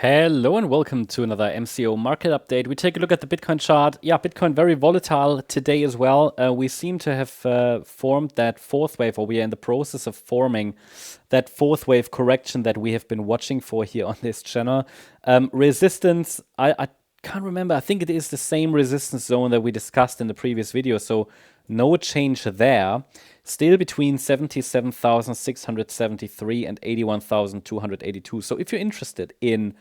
Hello and welcome to another MCO market update. We take a look at the Bitcoin chart. Yeah, Bitcoin very volatile today as well. We seem to have formed that fourth wave, or we are in the process of forming that fourth wave correction that we have been watching for here on this channel. Resistance, I can't remember. I think it is the same resistance zone that we discussed in the previous video. So no change there. Still between 77,673 and 81,282. So if you're interested in,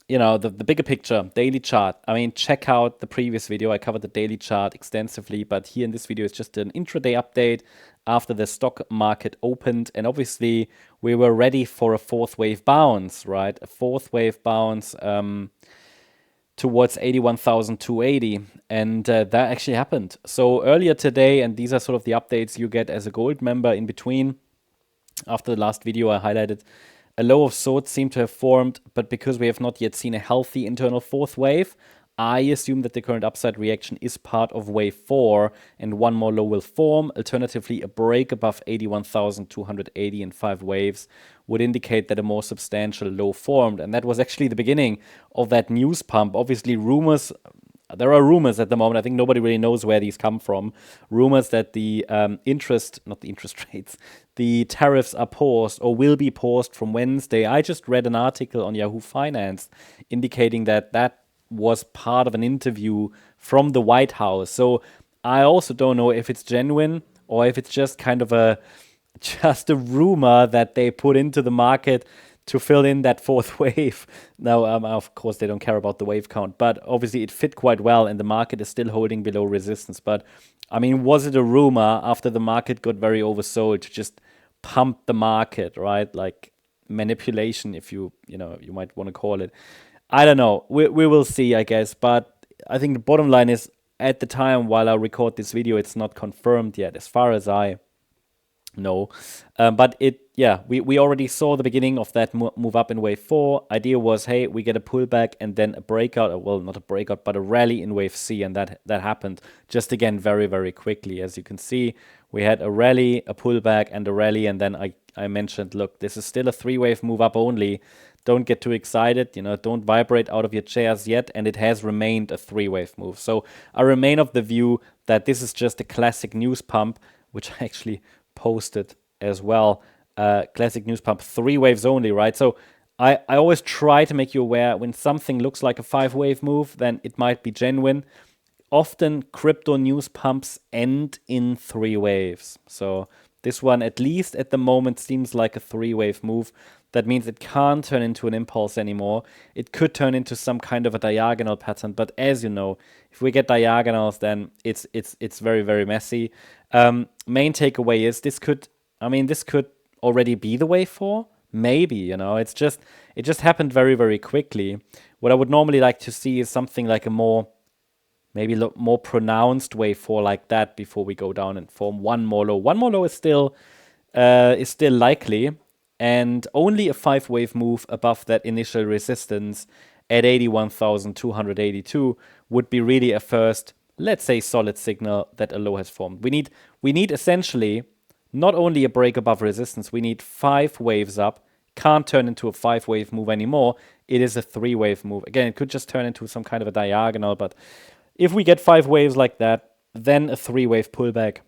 the bigger picture, daily chart, I mean, check out the previous video. I covered the daily chart extensively, but here in this video, it's just an intraday update after the stock market opened. And obviously, we were ready for a fourth wave bounce, right? A fourth wave bounce towards 81,280, and that actually happened. So earlier today, and these are sort of the updates you get as a gold member in between. After the last video, I highlighted a low of sorts seemed to have formed, but because we have not yet seen a healthy internal fourth wave, I assume that the current upside reaction is part of wave 4 and one more low will form. Alternatively, a break above 81,280 in 5 waves would indicate that a more substantial low formed. And that was actually the beginning of that news pump. Obviously, there are rumors at the moment. I think nobody really knows where these come from. Rumors that the the tariffs are paused or will be paused from Wednesday. I just read an article on Yahoo Finance indicating that was part of an interview from the White House. So I also don't know if it's genuine or if it's just kind of just a rumor that they put into the market to fill in that fourth wave. Now, of course, they don't care about the wave count, but obviously it fit quite well and the market is still holding below resistance. But I mean, was it a rumor after the market got very oversold to just pump the market, right? Like manipulation, if you might want to call it. I don't know. We will see, I guess. But I think the bottom line is, at the time while I record this video, it's not confirmed yet, as far as I know. But we already saw the beginning of that move up in wave 4. Idea was, hey, we get a pullback and then a breakout. Well, not a breakout, but a rally in wave C. And that happened just again very, very quickly. As you can see, we had a rally, a pullback, and a rally. And then I mentioned, look, this is still a 3-wave move up only. Don't get too excited, don't vibrate out of your chairs yet. And it has remained a 3-wave move. So I remain of the view that this is just a classic news pump, which I actually posted as well. Classic news pump, 3 waves only, right? So I always try to make you aware when something looks like a 5-wave move, then it might be genuine. Often crypto news pumps end in 3 waves. So this one, at least at the moment, seems like a 3-wave move. That means it can't turn into an impulse anymore. It could turn into some kind of a diagonal pattern. But as you know, if we get diagonals, then it's very, very messy. Main takeaway is this could already be the wave 4. Maybe, it just happened very, very quickly. What I would normally like to see is something like a more pronounced wave 4 like that before we go down and form one more low. One more low is still likely. And only a 5-wave move above that initial resistance at 81,282 would be really a first, let's say, solid signal that a low has formed. We need essentially not only a break above resistance, we need 5 waves up. Can't turn into a 5-wave move anymore. It is a 3-wave move. Again, it could just turn into some kind of a diagonal, but if we get 5 waves like that, then a 3-wave pullback,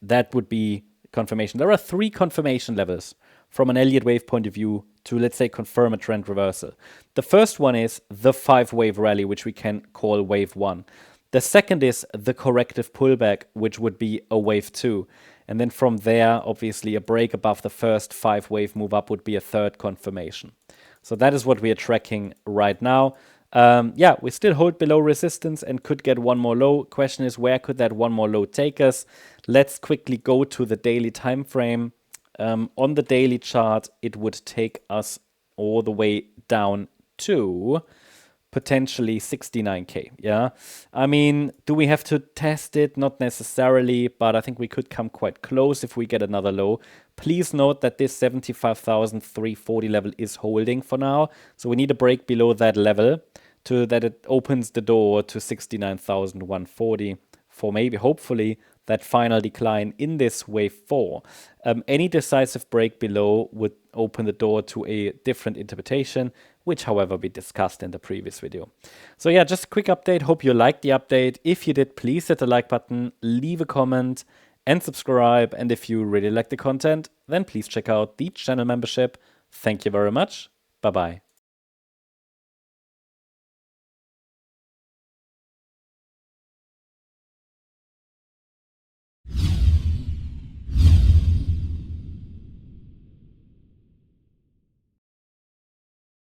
that would be confirmation. There are 3 confirmation levels from an Elliott Wave point of view to, let's say, confirm a trend reversal. The first one is the 5-wave rally, which we can call wave 1. The second is the corrective pullback, which would be a wave 2. And then from there, obviously, a break above the first 5-wave move up would be a third confirmation. So that is what we are tracking right now. We still hold below resistance and could get one more low. Question is, where could that one more low take us? Let's quickly go to the daily time frame. On the daily chart, it would take us all the way down to potentially 69K. Yeah, I mean, do we have to test it? Not necessarily, but I think we could come quite close if we get another low. Please note that this 75,340 level is holding for now, so we need a break below that level that it opens the door to 69,140 for maybe, hopefully, that final decline in this wave 4. Any decisive break below would open the door to a different interpretation, which, however, we discussed in the previous video. So yeah, just a quick update. Hope you liked the update. If you did, please hit the like button, leave a comment, and subscribe. And if you really like the content, then please check out the channel membership. Thank you very much. Bye-bye.